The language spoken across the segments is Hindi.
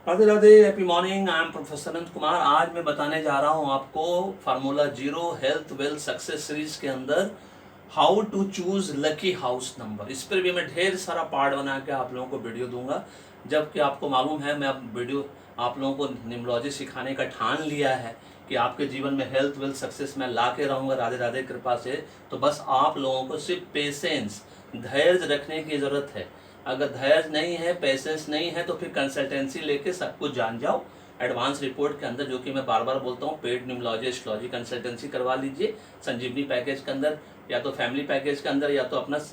Radhe Radhe, happy morning. I am professor Anant Kumar. आज मैं बताने जा रहा हूं आपको formula zero health wealth success series के अंदर how to choose lucky house number. इस पर भी मैं ढेर सारा पार्ट बना के आप लोगों को वीडियो दूंगा। जबकि आपको मालूम है मैं अब वीडियो आप लोगों को न्यूमरोलॉजी सिखाने का ठान लिया है कि आपके जीवन में हेल्थ वेल्थ सक्सेस मैं ला के रहूँगा राधे राधे कृपा से। तो बस आप लोगों को सिर्फ पेशेंस, धैर्य रखने की ज़रूरत है। अगर धैर्य नहीं है, पेशेंस नहीं है, तो फिर कंसल्टेंसी लेके सब कुछ जान जाओ। एडवांस रिपोर्ट के अंदर, जो कि मैं बार बार बोलता हूँ, पेड न्यूमरोलॉजी एस्ट्रोलॉजी कंसल्टेंसी करवा लीजिए संजीवनी पैकेज के अंदर, या तो फैमिली पैकेज के अंदर, या तो अपना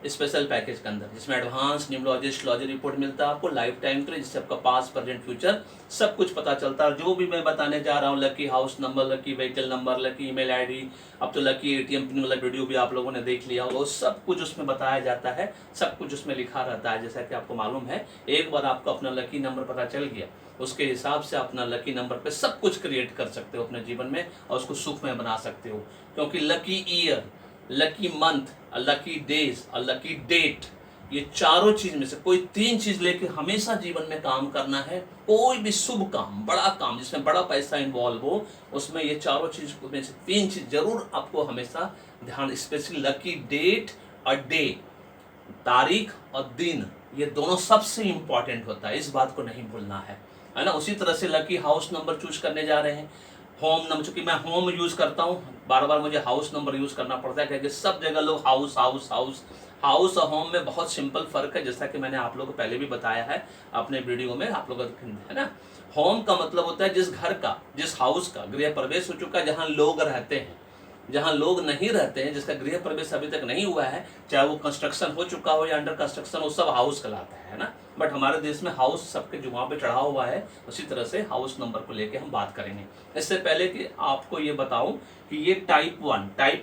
स्पेशल पैकेज के अंदर, जिसमें एडवांस न्यूमरोलॉजी एस्ट्रोलॉजी रिपोर्ट मिलता है आपको लाइफ टाइम के लिए, जिससे आपका पास्ट प्रेजेंट फ्यूचर सब कुछ पता चलता है। जो भी मैं बताने जा रहा हूँ, lucky house number, lucky vehicle number, lucky email ID, अब तो लकी एटीएम पिन वाला वीडियो भी आप लोगों ने देख लिया होगा, सब कुछ उसमें बताया जाता है, सब कुछ उसमें लिखा रहता है। जैसा कि आपको मालूम है, एक बार आपको अपना लकी नंबर पता चल गया, उसके हिसाब से अपना लकी नंबर पे सब कुछ क्रिएट कर सकते हो अपने जीवन में, और उसको सुखमय बना सकते हो। क्योंकि lucky year, lucky month, lucky days और लकी डेट, ये चारों चीज में से कोई तीन चीज लेके हमेशा जीवन में काम करना है। कोई भी शुभ काम, बड़ा काम जिसमें बड़ा पैसा इन्वॉल्व हो, उसमें ये चारों चीज में से तीन चीज जरूर आपको हमेशा ध्यान, स्पेशली लकी डेट और डे, तारीख और दिन, ये दोनों सबसे इंपॉर्टेंट होता है, इस बात को नहीं भूलना है ना। उसी तरह से लकी हाउस नंबर चूज करने जा रहे हैं। होम नंबर, चूंकि मैं होम यूज करता हूँ, बार बार मुझे हाउस नंबर यूज करना पड़ता है, क्योंकि सब जगह लोग हाउस हाउस हाउस, हाउस और होम में बहुत सिंपल फर्क है, जैसा कि मैंने आप लोगों को पहले भी बताया है अपने वीडियो में, आप लोगों को है ना। होम का मतलब होता है जिस घर का, जिस हाउस का गृह प्रवेश हो चुका है, जहाँ लोग रहते हैं। जहाँ लोग नहीं रहते हैं, जिसका गृह प्रवेश अभी तक नहीं हुआ है, चाहे वो कंस्ट्रक्शन हो चुका हो या अंडर कंस्ट्रक्शन, वो सब हाउस कहलाता है ना। बट हमारे देश में हाउस सबके जुबान पे चढ़ा हुआ है, उसी तरह से हाउस नंबर को लेके हम बात करेंगे। इससे पहले कि आपको ये बताऊं कि ये टाइप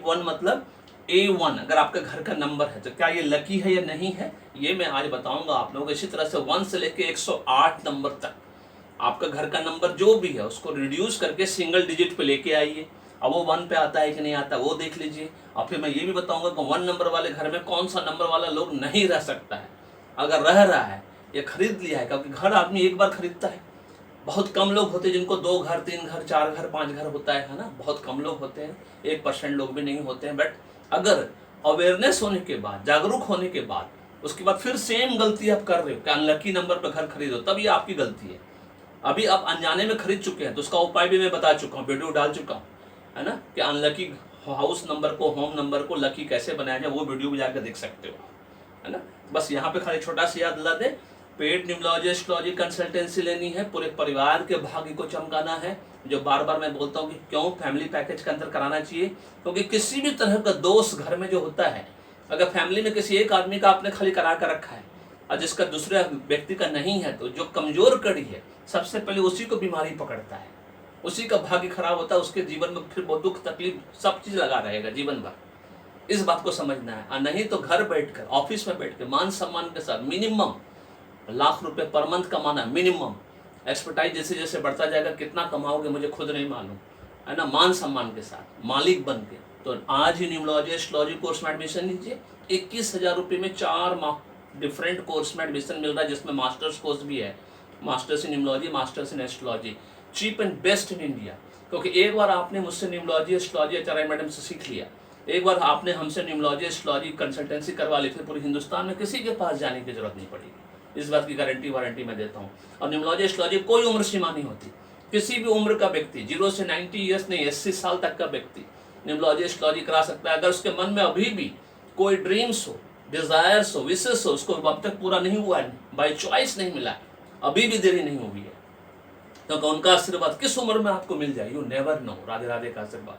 वन मतलब A1 अगर आपका घर का नंबर है, तो क्या ये लकी है या नहीं है, ये मैं आज बताऊंगा आप लोगों को। इसी तरह से 1 से लेके 108 नंबर तक आपका घर का नंबर जो भी है, उसको रिड्यूस करके सिंगल डिजिट पे लेके आइए। अब वो 1 पे आता है कि नहीं आता, वो देख लीजिए। और फिर मैं ये भी बताऊंगा कि 1 नंबर वाले घर में कौन सा नंबर वाला लोग नहीं रह सकता है। अगर रह रहा है या खरीद लिया है, क्योंकि घर आदमी एक बार खरीदता है। बहुत कम लोग होते हैं जिनको 2 घर, 3 घर, 4 घर, 5 घर होता है ना। बहुत कम लोग होते हैं, 1% लोग भी नहीं होते हैं। बट अगर अवेयरनेस होने के बाद, जागरूक होने के बाद, उसके बाद फिर सेम गलती आप कर रहे हो कि अनलकी नंबर पर घर खरीदो, तब ये आपकी गलती है। अभी आप अनजाने में खरीद चुके हैं, तो उसका उपाय भी मैं बता चुका हूँ, वीडियो डाल चुका हूँ, है ना, कि अनलकी हाउस नंबर को, होम नंबर को लकी कैसे बनाया जाए, वो वीडियो भी जाकर देख सकते हो, है ना। बस यहाँ पे खाली छोटा सा याद दिला दे, पेड न्यूमरोलॉजी एस्ट्रोलॉजी कंसल्टेंसी लेनी है, पूरे परिवार के भाग्य को चमकाना है। जो बार बार मैं बोलता हूँ कि क्यों फैमिली पैकेज के अंदर कराना चाहिए, क्योंकि किसी भी तरह का दोष घर में जो होता है, अगर फैमिली में किसी एक आदमी का आपने खाली करा कर रखा है और जिसका दूसरे व्यक्ति का नहीं है, तो जो कमजोर कड़ी है सबसे पहले उसी को बीमारी पकड़ता है, उसी का भाग्य खराब होता है, उसके जीवन में फिर बहुत दुख तकलीफ सब चीज लगा रहेगा जीवन भर। इस बात को समझना है। और नहीं तो घर बैठकर, ऑफिस में बैठ कर मान सम्मान के साथ मिनिमम लाख रुपए पर मंथ कमाना, मिनिमम। एक्सपर्टाइज जैसे जैसे बढ़ता जाएगा, कितना कमाओगे मुझे खुद नहीं मालूम, है ना। मान सम्मान के साथ मालिक बन के, तो आज ही न्यूमरोलॉजी एस्ट्रोलॉजी कोर्स में एडमिशन लीजिए। 21,000 रुपये में 4 डिफरेंट कोर्स में एडमिशन मिल रहा है, जिसमें मास्टर्स कोर्स भी है, masters in numerology, masters in astrology, cheap and best in India. क्योंकि एक बार आपने मुझसे न्यूमरोलॉजी एस्ट्रोलॉजी आचार्य मैडम से सीख लिया, एक बार आपने हमसे न्यूमरोलॉजी एस्ट्रोलॉजी कंसल्टेंसी करवा ली, फिर पूरे हिंदुस्तान में किसी के पास जाने की जरूरत नहीं पड़ेगी। इस बात की गारंटी वारंटी मैं देता हूँ। और न्यूमरोलॉजी एस्ट्रोलॉजी कोई उम्र सीमा नहीं होती, किसी भी उम्र का व्यक्ति, 0 से 90 ईयर्स नहीं, 80 साल तक का व्यक्ति न्यूमरोलॉजी एस्ट्रोलॉजी करा सकता है। अगर उसके मन में अभी भी कोई ड्रीम्स हो, डिजायर्स हो, विशेष हो, उसको अब तक पूरा नहीं हुआ है, बाय चॉइस नहीं मिला है, अभी भी देरी नहीं हुई है, क्योंकि उनका आशीर्वाद किस उम्र में आपको मिल जाए, you never know. Radhe Radhe का आशीर्वाद।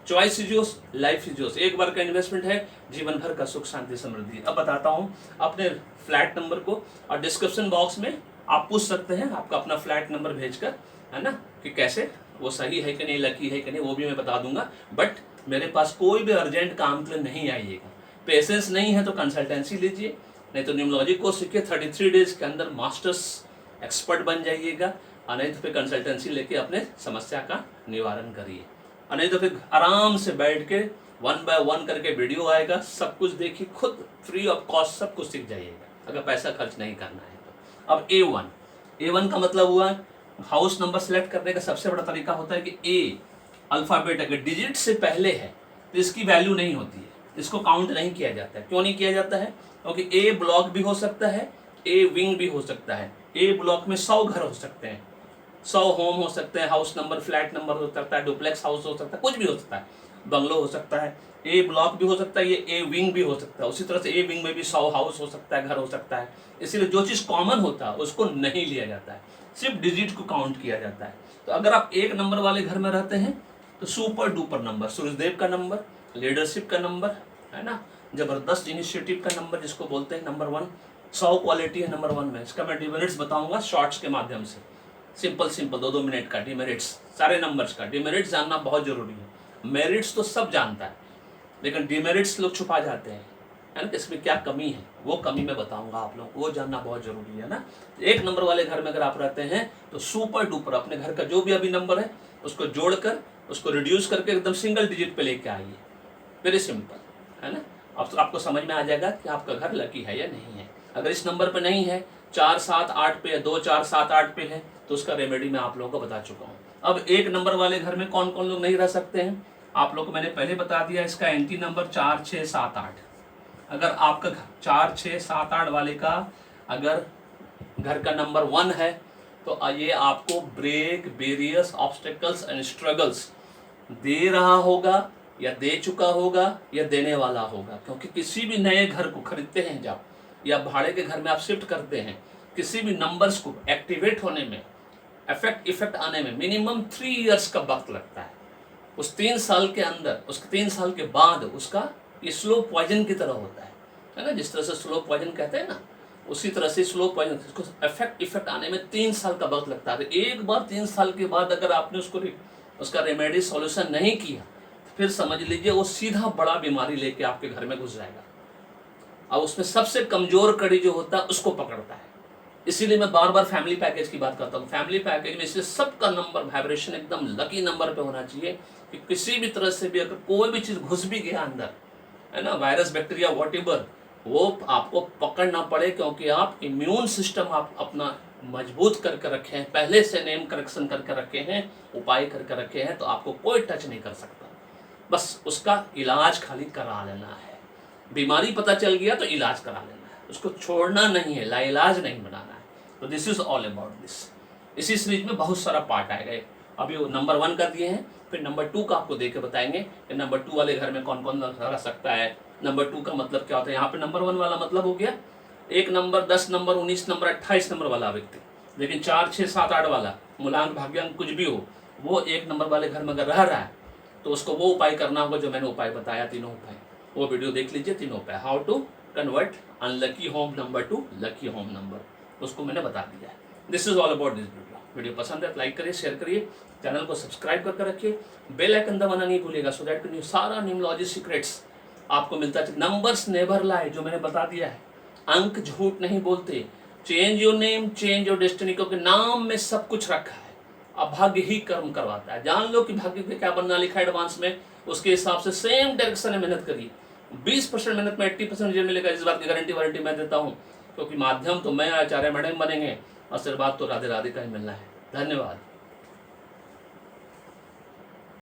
Choice is yours, life is yours, एक बार का इन्वेस्टमेंट है, जीवन भर का सुख शांति समृद्धि। अब बताता हूँ अपने फ्लैट नंबर को, और डिस्क्रिप्शन बॉक्स में आप पूछ सकते हैं आपका अपना फ्लैट नंबर भेजकर, है ना, कि कैसे वो सही है कि नहीं, लकी है कि नहीं, वो भी मैं बता दूंगा। बट मेरे पास कोई भी अर्जेंट काम के लिए नहीं आइएगा। पेशेंस नहीं है तो कंसल्टेंसी लीजिए, नहीं तो न्यूमरोलॉजी कोर्स सीखिए, 33 डेज के अंदर मास्टर्स एक्सपर्ट बन जाइएगा। और नहीं तो फिर कंसल्टेंसी लेके अपने समस्या का निवारण करिए, और नहीं तो फिर आराम से बैठ के 1 बाय 1 करके वीडियो आएगा, सब कुछ देखिए, खुद फ्री ऑफ कॉस्ट सब कुछ सीख जाइएगा, अगर पैसा खर्च नहीं करना है तो। अब A1 का मतलब हुआ हाउस नंबर सेलेक्ट करने का सबसे बड़ा तरीका होता है कि ए अल्फाबेट अगर डिजिट से पहले है तो इसकी वैल्यू नहीं होती है, इसको काउंट नहीं किया जाता है। क्यों नहीं किया जाता है? क्योंकि ए ब्लॉक भी हो सकता है, ए विंग भी हो सकता है। ए ब्लॉक में 100 घर हो सकते हैं, 100 होम हो सकते हैं, हाउस नंबर, फ्लैट नंबर हो सकता है, डुप्लेक्स हाउस हो सकता है, कुछ भी हो सकता है, बंगलो हो सकता है। ए ब्लॉक भी हो सकता है, ये ए विंग भी हो सकता है। उसी तरह से ए विंग में भी 100 हाउस हो सकता है, घर हो सकता है। इसीलिए जो चीज़ कॉमन होता है उसको नहीं लिया जाता है, सिर्फ डिजिट को काउंट किया जाता है। तो अगर आप एक नंबर वाले घर में रहते हैं तो सुपर डुपर नंबर, सूर्यदेव का नंबर, लीडरशिप का नंबर, है ना, जबरदस्त इनिशिएटिव का नंबर जिसको बोलते हैं नंबर 1, 100 क्वालिटी है नंबर 1 में। इसका मैं डिमेरिट्स बताऊंगा शॉर्ट्स के माध्यम से, सिंपल 2-2 मिनट का डिमेरिट्स, सारे नंबर्स का डिमेरिट्स जानना बहुत जरूरी है। मेरिट्स तो सब जानता है लेकिन डिमेरिट्स लोग छुपा जाते हैं, है ना, इसमें क्या कमी है वो कमी मैं बताऊंगा आप लोगों को, वो जानना बहुत जरूरी है ना। एक नंबर वाले घर में अगर आप रहते हैं तो सुपर डुपर अपने घर का जो भी अभी नंबर है उसको जोड़कर, उसको रिड्यूस करके एकदम सिंगल डिजिट पे लेके आइए। वेरी सिंपल, है ना। अब तो आपको समझ में आ जाएगा कि आपका घर लकी है या नहीं है। अगर इस नंबर पे नहीं है, 4, 7, 8 पे है, 2, 4, 7, 8 पे है, तो उसका रेमेडी मैं आप लोगों को बता चुका हूँ। अब एक नंबर वाले घर में कौन कौन लोग नहीं रह सकते हैं आप लोग को मैंने पहले बता दिया। इसका एंटी नंबर 4, 6, 7, 8। अगर आपका 4, 6, 7, 8 वाले का अगर घर का नंबर 1 है तो ये आपको break, barriers, obstacles and struggles दे रहा होगा या दे चुका होगा या देने वाला होगा। क्योंकि किसी भी नए घर को खरीदते हैं जब, या भाड़े के घर में आप शिफ्ट करते हैं, किसी भी नंबर्स को एक्टिवेट होने में, इफेक्ट आने में मिनिमम 3 इयर्स का वक्त लगता है। उस 3 साल के अंदर, उसके 3 साल के बाद उसका ये स्लो पॉइजन की तरह होता है ना। जिस तरह से स्लो पॉइजन कहते हैं ना, उसी तरह से स्लो पॉइजन, उसको इफेक्ट आने में 3 साल का वक्त लगता है। एक बार 3 साल के बाद अगर आपने उसका रेमेडी सॉल्यूशन नहीं किया तो फिर समझ लीजिए वो सीधा बड़ा बीमारी लेके आपके घर में घुस जाएगा। अब उसमें सबसे कमजोर कड़ी जो होता है उसको पकड़ता है। इसीलिए मैं बार बार फैमिली पैकेज की बात करता हूँ। फैमिली पैकेज में इसलिए सबका नंबर वाइब्रेशन एकदम लकी नंबर पे होना चाहिए कि किसी भी तरह से भी अगर कोई भी चीज़ घुस भी गया अंदर, है ना, वायरस, बैक्टीरिया, व्हाटएवर, वो आपको पकड़ ना पड़े। क्योंकि आप इम्यून सिस्टम आप अपना मजबूत करके रखे हैं, पहले से नेम करेक्शन करके रखे हैं, उपाय करके रखे हैं, तो आपको कोई टच नहीं कर सकता। बस उसका इलाज खाली करा लेना है। बीमारी पता चल गया तो इलाज करा लेना है, उसको छोड़ना नहीं है, लाइलाज नहीं बनाना है। तो this is all about this. इसी सीरीज में बहुत सारा पार्ट आएगा। अभी वो नंबर 1 कर दिए हैं, फिर नंबर 2 का आपको देके बताएंगे कि नंबर 2 वाले घर में कौन कौन रह सकता है। नंबर 2 का मतलब क्या होता है। यहाँ पे नंबर 1 वाला मतलब हो गया 1 नंबर, 10 नंबर, 19 नंबर, 28 नंबर वाला व्यक्ति। लेकिन 4, 6, 7, 8 वाला मूलांक, भाग्यांक कुछ भी हो, वो 1 नंबर वाले घर में अगर रह रहा है तो उसको वो उपाय करना होगा जो मैंने उपाय बताया, तीनों उपाय। वो वीडियो देख लीजिए, तीनों उपाय, how to convert unlucky home number to lucky home number, उसको मैंने बता दिया है। This is all about this video. Video पसंद है तो लाइक करिए, शेयर करिए, चैनल को सब्सक्राइब करके रखिए, बेल आइकन दबाना नहीं भूलिएगा, सो दैट सारा न्यूमरोलॉजी सीक्रेट्स आपको मिलता है। नंबर्स नेवर लाई, जो मैंने बता दिया है, अंक झूठ नहीं बोलते। Change your name, change your destiny, क्योंकि नाम में सब कुछ रखा है। अब भाग्य ही कर्म करवाता है। जान लो कि भाग्य में क्या बनना लिखा है एडवांस में, उसके हिसाब से सेम डायरेक्शन में मेहनत करिए। 20% मेहनत में 80% रिजल्ट मिलेगा, इस बात की गारंटी मैं देता हूँ। क्योंकि माध्यम तो मैं, आचार्य मैडम बनेंगे, आशीर्वाद तो राधे राधे का ही मिलना है। धन्यवाद।